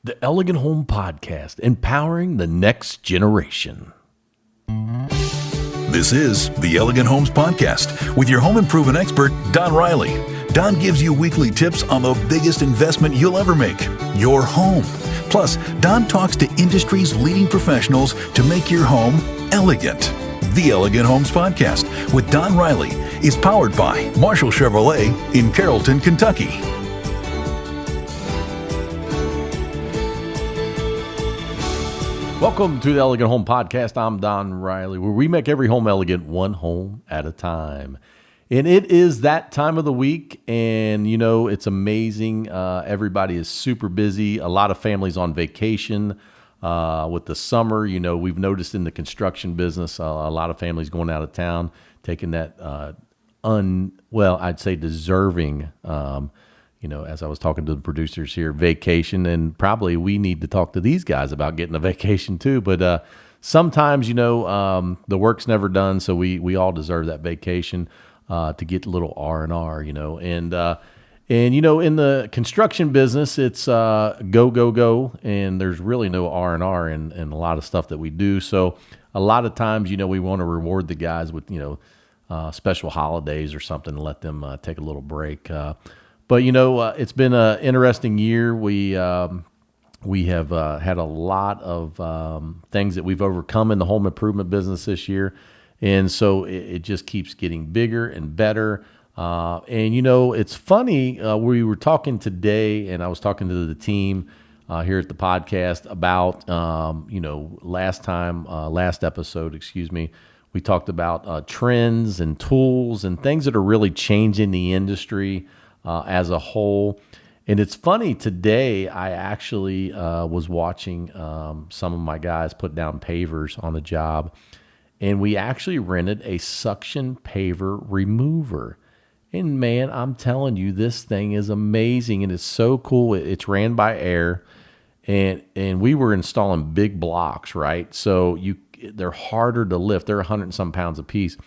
The Elegant Home Podcast, empowering the next generation. This is the Elegant Homes Podcast with your home improvement expert, Don Riley. Don gives you weekly tips on the biggest investment you'll ever make, your home. Plus, Don talks to industry's leading professionals to make your home elegant. The Elegant Homes Podcast with Don Riley is powered by Marshall Chevrolet in Carrollton, Kentucky. Welcome to the Elegant Home Podcast. I'm Don Riley, where we make every home elegant, one home at a time. And it is that time of the week, and you know, it's amazing. Everybody is super busy. A lot of families on vacation with the summer. You know, we've noticed in the construction business, a lot of families going out of town, taking that I'd say deserving, as I was talking to the producers here, vacation. And probably we need to talk to these guys about getting a vacation too. But sometimes, the work's never done, so we all deserve that vacation to get a little R&R, And in the construction business, it's go, and there's really no R&R in a lot of stuff that we do. So a lot of times, we want to reward the guys with, special holidays or something and let them take a little break. But it's been an interesting year. We have had a lot of things that we've overcome in the home improvement business this year, and so it just keeps getting bigger and better. It's funny. We were talking today, and I was talking to the team here at the podcast about last episode, we talked about trends and tools and things that are really changing the industry as a whole. And it's funny, today I actually was watching some of my guys put down pavers on the job, and we actually rented a suction paver remover. And man, I'm telling you, this thing is amazing, and it's so cool. It's ran by air, and we were installing big blocks, right? So they're harder to lift. They're 100 and some pounds a piece.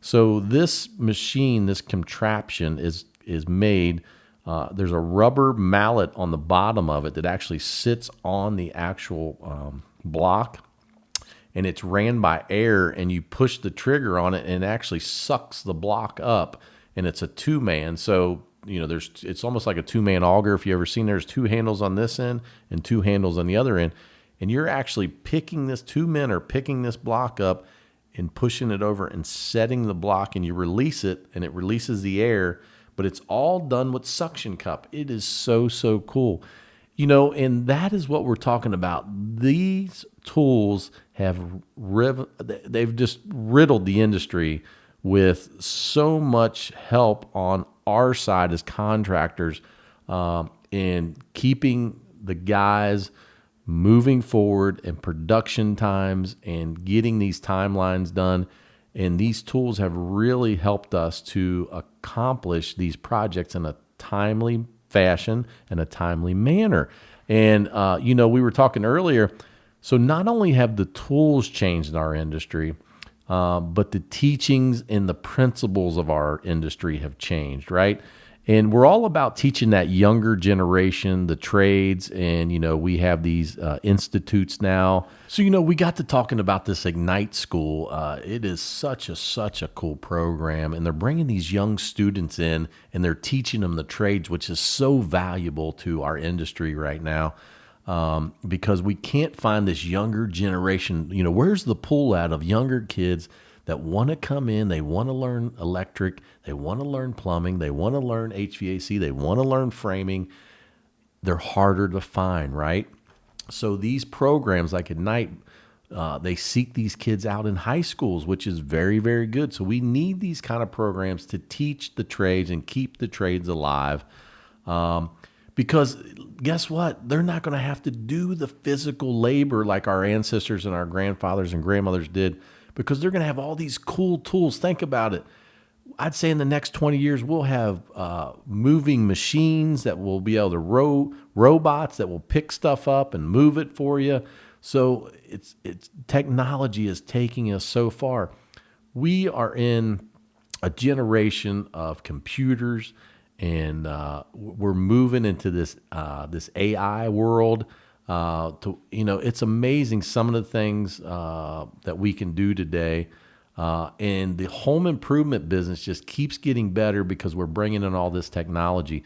So this machine, this contraption is made, there's a rubber mallet on the bottom of it that actually sits on the actual block, and it's ran by air, and you push the trigger on it and it actually sucks the block up, and it's a two-man. So it's almost like a two-man auger. If you ever seen, there's two handles on this end and two handles on the other end, and you're actually picking this, two men are picking this block up and pushing it over and setting the block, and you release it and it releases the air. But it's all done with suction cup. It is so, so cool. And that is what we're talking about. These tools they've just riddled the industry with so much help on our side as contractors in keeping the guys moving forward in production times and getting these timelines done. And these tools have really helped us to accomplish these projects in a timely fashion and a timely manner. And, we were talking earlier, so not only have the tools changed in our industry, but the teachings and the principles of our industry have changed, right? And we're all about teaching that younger generation the trades, and we have these institutes now. So we got to talking about this Ignite School. It is such a cool program, and they're bringing these young students in, and they're teaching them the trades, which is so valuable to our industry right now, because we can't find this younger generation. Where's the pull out of younger kids that want to come in? They want to learn electric, they want to learn plumbing, they want to learn HVAC, they want to learn framing. They're harder to find, right? So these programs like Ignite, they seek these kids out in high schools, which is very, very good. So we need these kind of programs to teach the trades and keep the trades alive. Because guess what? They're not going to have to do the physical labor like our ancestors and our grandfathers and grandmothers did, because they're going to have all these cool tools. Think about it. I'd say in the next 20 years, we'll have moving machines that will be able to robots that will pick stuff up and move it for you. So it's technology is taking us so far. We are in a generation of computers, and we're moving into this AI world. It's amazing some of the things that we can do today. And the home improvement business just keeps getting better because we're bringing in all this technology.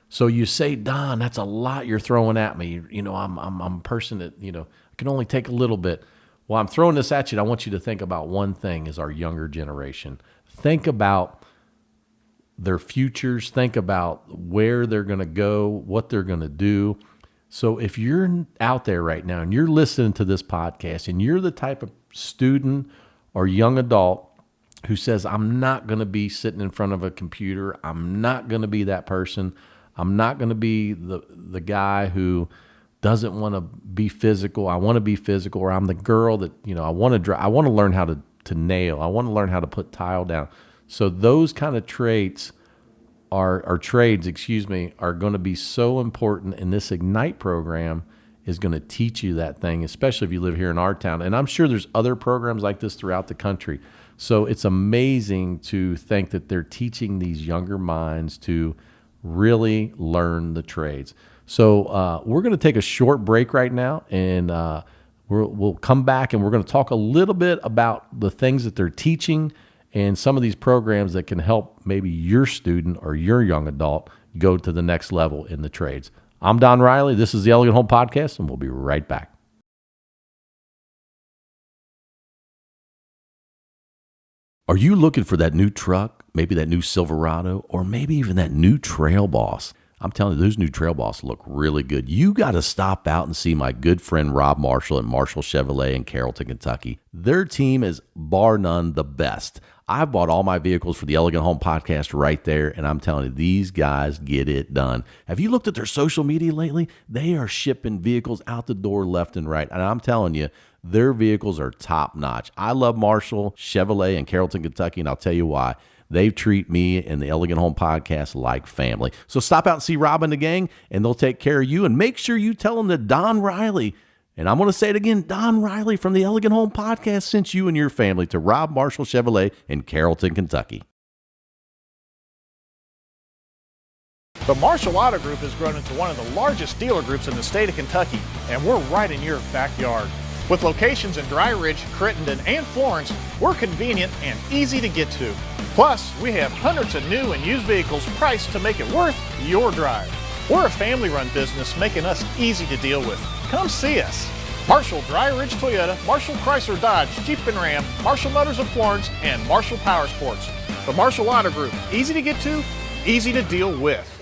So you say, Don, that's a lot you're throwing at me. I'm a person that, I can only take a little bit. Well, I'm throwing this at you, and I want you to think about one thing is our younger generation. Think about their futures. Think about where they're going to go, what they're going to do. So if you're out there right now and you're listening to this podcast and you're the type of student or young adult who says, I'm not going to be sitting in front of a computer. I'm not going to be that person. I'm not going to be the guy who doesn't want to be physical. I want to be physical. Or I'm the girl that, I want to learn how to nail. I want to learn how to put tile down. So those kind of traits are going to be so important. And this Ignite program is going to teach you that thing, especially if you live here in our town. And I'm sure there's other programs like this throughout the country. So it's amazing to think that they're teaching these younger minds to really learn the trades. So we're going to take a short break right now, and we'll come back and we're going to talk a little bit about the things that they're teaching and some of these programs that can help maybe your student or your young adult go to the next level in the trades. I'm Don Riley. This is the Elegant Home Podcast, and we'll be right back. Are you looking for that new truck, maybe that new Silverado, or maybe even that new Trail Boss? I'm telling you, those new Trail Boss look really good. You got to stop out and see my good friend Rob Marshall at Marshall Chevrolet in Carrollton, Kentucky. Their team is bar none the best. I've bought all my vehicles for the Elegant Home Podcast right there, and I'm telling you, these guys get it done. Have you looked at their social media lately? They are shipping vehicles out the door left and right, and I'm telling you, their vehicles are top notch. I love Marshall Chevrolet in Carrollton, Kentucky, and I'll tell you why. They treat me and the Elegant Home Podcast like family. So stop out and see Rob and the gang, and they'll take care of you. And make sure you tell them that Don Riley, and I'm going to say it again, Don Riley from the Elegant Home Podcast sent you and your family to Rob Marshall Chevrolet in Carrollton, Kentucky. The Marshall Auto Group has grown into one of the largest dealer groups in the state of Kentucky, and we're right in your backyard. With locations in Dry Ridge, Crittenden, and Florence, we're convenient and easy to get to. Plus, we have hundreds of new and used vehicles priced to make it worth your drive. We're a family-run business, making us easy to deal with. Come see us. Marshall Dry Ridge Toyota, Marshall Chrysler Dodge, Jeep and Ram, Marshall Motors of Florence, and Marshall Power Sports. The Marshall Auto Group, easy to get to, easy to deal with.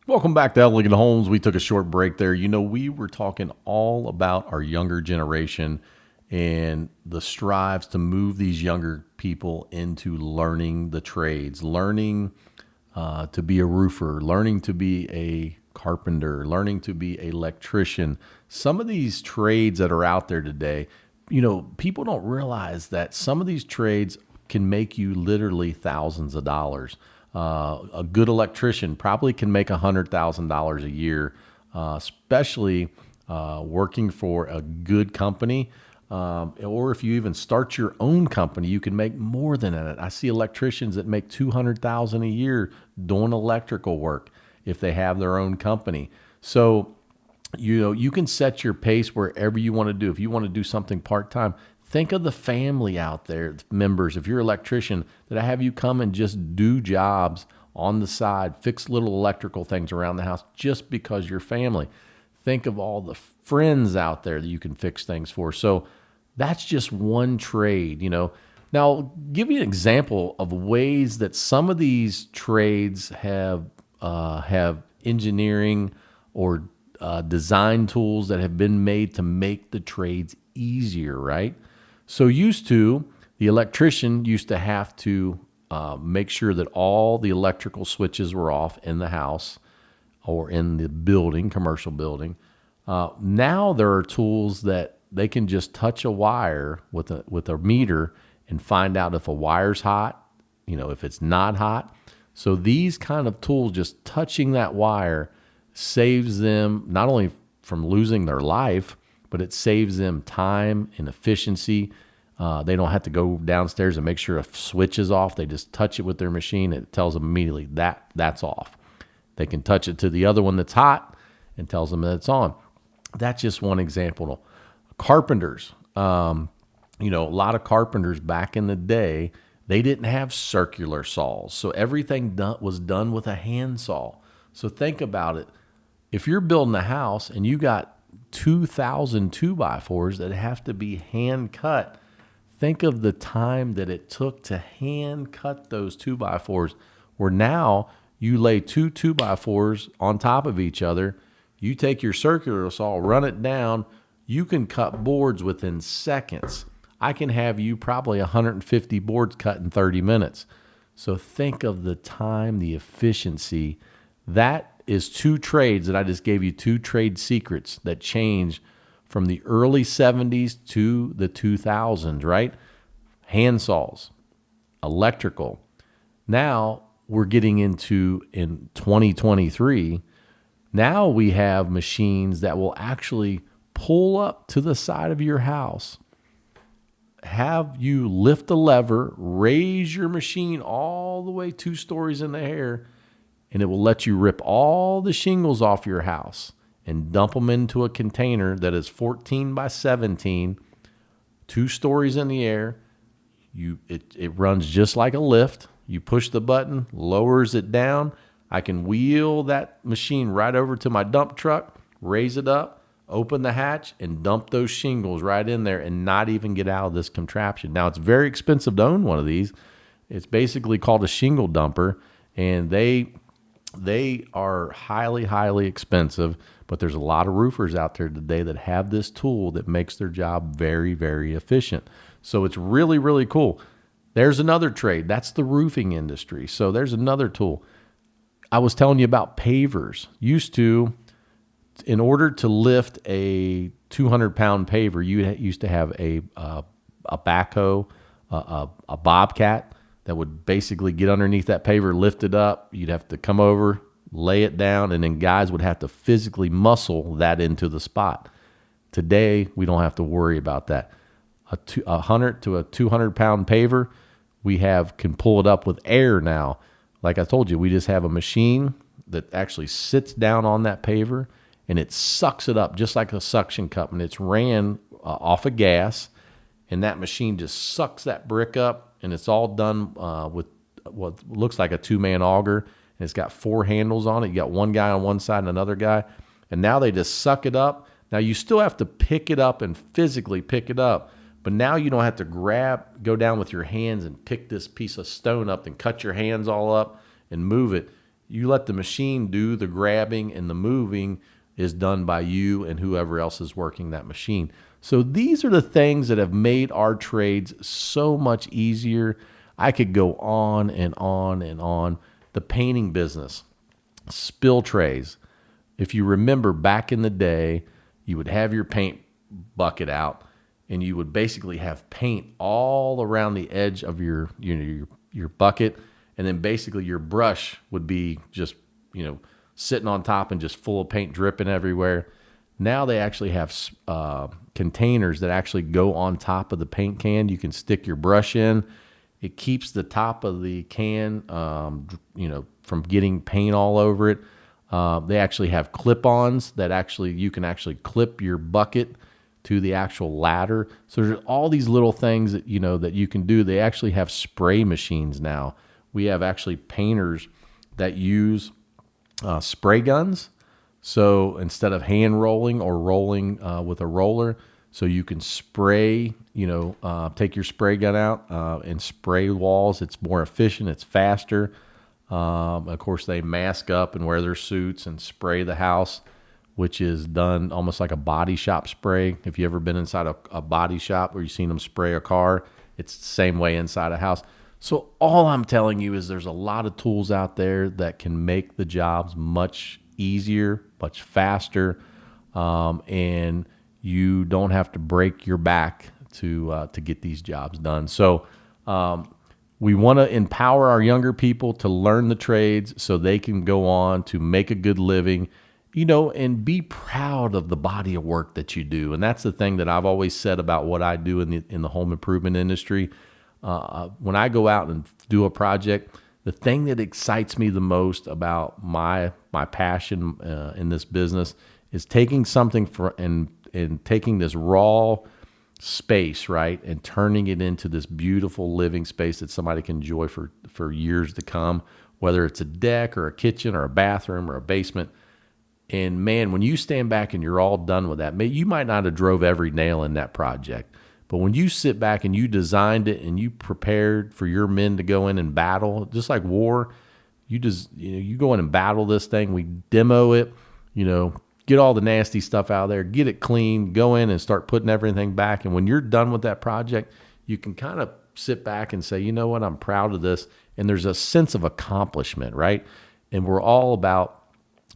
Welcome back to Elegant Homes. We took a short break there. We were talking all about our younger generation and the strives to move these younger people into learning the trades, learning to be a roofer, learning to be a carpenter, learning to be an electrician. Some of these trades that are out there today, people don't realize that some of these trades can make you literally thousands of dollars. A good electrician probably can make $100,000 a year, especially working for a good company. Or if you even start your own company, you can make more than that. I see electricians that make $200,000 a year doing electrical work if they have their own company. So, you can set your pace wherever you want to do. If you want to do something part-time, think of the family out there, members. If you're an electrician, that I have you come and just do jobs on the side, fix little electrical things around the house just because you're family. Think of all the friends out there that you can fix things for. So that's just one trade, Now, I'll give you an example of ways that some of these trades have engineering or design tools that have been made to make the trades easier, right? So the electrician used to have to make sure that all the electrical switches were off in the house or in the building, commercial building. Now there are tools that they can just touch a wire with a meter and find out if a wire's hot, if it's not hot. So these kind of tools, just touching that wire, saves them not only from losing their life, but it saves them time and efficiency. They don't have to go downstairs and make sure a switch is off. They just touch it with their machine. And it tells them immediately that's off. They can touch it to the other one that's hot and tells them that it's on. That's just one example. Carpenters, a lot of carpenters back in the day, they didn't have circular saws. So everything was done with a handsaw. So think about it. If you're building a house and you got 2,000 2x4s that have to be hand cut, think of the time that it took to hand cut those 2x4s, where now you lay two 2x4s on top of each other. You take your circular saw, run it down. You can cut boards within seconds. I can have you probably 150 boards cut in 30 minutes. So think of the time, the efficiency. That is two trades that I just gave you, two trade secrets that change from the early 70s to the 2000s, right? Hand saws, electrical. Now we're getting into, in 2023, now we have machines that will actually pull up to the side of your house, have you lift a lever, raise your machine all the way 2 stories in the air, and it will let you rip all the shingles off your house and dump them into a container that is 14 by 17, 2 stories in the air. It runs just like a lift. You push the button, lowers it down. I can wheel that machine right over to my dump truck, raise it up, open the hatch, and dump those shingles right in there and not even get out of this contraption. Now, it's very expensive to own one of these. It's basically called a shingle dumper, and they are highly, highly expensive, but there's a lot of roofers out there today that have this tool that makes their job very, very efficient. So it's really, really cool. There's another trade. That's the roofing industry. So there's another tool. I was telling you about pavers. In order to lift a 200-pound paver, you used to have a backhoe, a bobcat that would basically get underneath that paver, lift it up. You'd have to come over, lay it down, and then guys would have to physically muscle that into the spot. Today, we don't have to worry about that. A 100 to a 200-pound paver, can pull it up with air now. Like I told you, we just have a machine that actually sits down on that paver, and it sucks it up just like a suction cup, and it's ran off of gas, and that machine just sucks that brick up, and it's all done with what looks like a 2-man auger, and it's got 4 handles on it. You got one guy on one side and another guy, and now they just suck it up. Now you still have to pick it up and physically pick it up, but now you don't have to go down with your hands and pick this piece of stone up and cut your hands all up and move it. You let the machine do the grabbing, and the moving is done by you and whoever else is working that machine. So these are the things that have made our trades so much easier. I could go on and on and on. The painting business, spill trays. If you remember back in the day, you would have your paint bucket out, and you would basically have paint all around the edge of your bucket, and then basically your brush would be just, sitting on top and just full of paint dripping everywhere. Now they actually have containers that actually go on top of the paint can. You can stick your brush in. It keeps the top of the can, from getting paint all over it. They actually have clip-ons that you can actually clip your bucket to the actual ladder. So there's all these little things that you can do. They actually have spray machines now. We have actually painters that use spray guns. So instead of hand rolling or rolling with a roller, so you can spray, take your spray gun out and spray walls. It's more efficient. It's faster. Of course, they mask up and wear their suits and spray the house, which is done almost like a body shop spray. If you've ever been inside a body shop where you've seen them spray a car, it's the same way inside a house. So all I'm telling you is there's a lot of tools out there that can make the jobs much easier, much faster, and you don't have to break your back to get these jobs done. So we want to empower our younger people to learn the trades so they can go on to make a good living, and be proud of the body of work that you do. And that's the thing that I've always said about what I do in the home improvement industry. When I go out and do a project, the thing that excites me the most about my passion in this business is taking something and taking this raw space, right, and turning it into this beautiful living space that somebody can enjoy for years to come, whether it's a deck or a kitchen or a bathroom or a basement. And man, when you stand back and you're all done with that, you might not have drove every nail in that project, but when you sit back and you designed it and you prepared for your men to go in and battle, just like war, you go in and battle this thing. We demo it, get all the nasty stuff out of there, get it clean, go in and start putting everything back. And when you're done with that project, you can kind of sit back and say, you know what, I'm proud of this. And there's a sense of accomplishment, right? And we're all about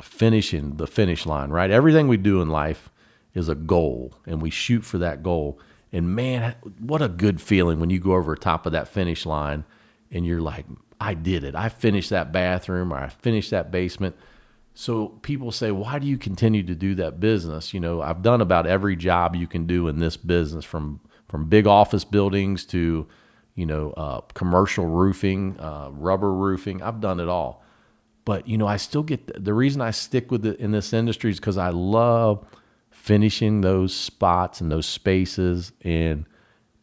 finishing the finish line, right? Everything we do in life is a goal, and we shoot for that goal. And man, what a good feeling when you go over the top of that finish line and you're like, I did it. I finished that bathroom, or I finished that basement. So people say, why do you continue to do that business? I've done about every job you can do in this business, from big office buildings to, commercial roofing, rubber roofing. I've done it all. But, I still get the reason I stick with it in this industry is because I love finishing those spots and those spaces and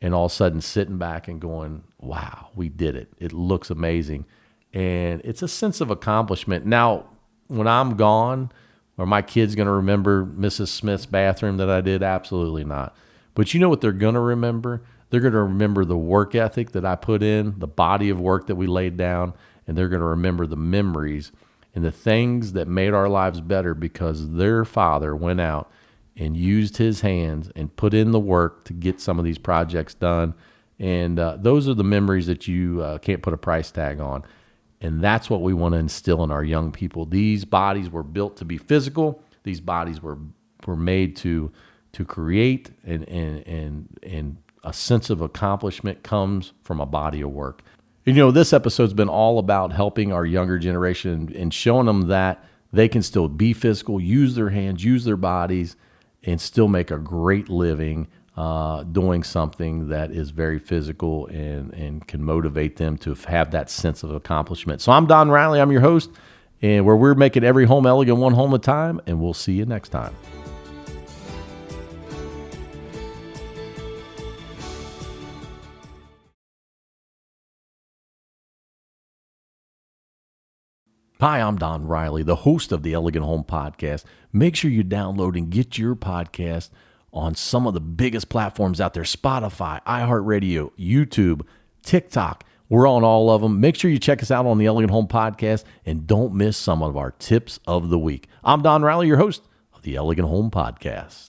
all of a sudden sitting back and going, wow, we did it. It looks amazing. And it's a sense of accomplishment. Now, when I'm gone, are my kids going to remember Mrs. Smith's bathroom that I did? Absolutely not. But you know what they're going to remember? They're going to remember the work ethic that I put in, the body of work that we laid down, and they're going to remember the memories and the things that made our lives better because their father went out and used his hands and put in the work to get some of these projects done. And those are the memories that you can't put a price tag on. And that's what we want to instill in our young people. These bodies were built to be physical. These bodies were made to create, and a sense of accomplishment comes from a body of work. And, this episode's been all about helping our younger generation and showing them that they can still be physical, use their hands, use their bodies, and still make a great living doing something that is very physical and can motivate them to have that sense of accomplishment. So I'm Don Riley. I'm your host, and where we're making every home elegant, one home at a time, and we'll see you next time. Hi, I'm Don Riley, the host of the Elegant Home Podcast. Make sure you download and get your podcast on some of the biggest platforms out there: Spotify, iHeartRadio, YouTube, TikTok. We're on all of them. Make sure you check us out on the Elegant Home Podcast, and don't miss some of our tips of the week. I'm Don Riley, your host of the Elegant Home Podcast.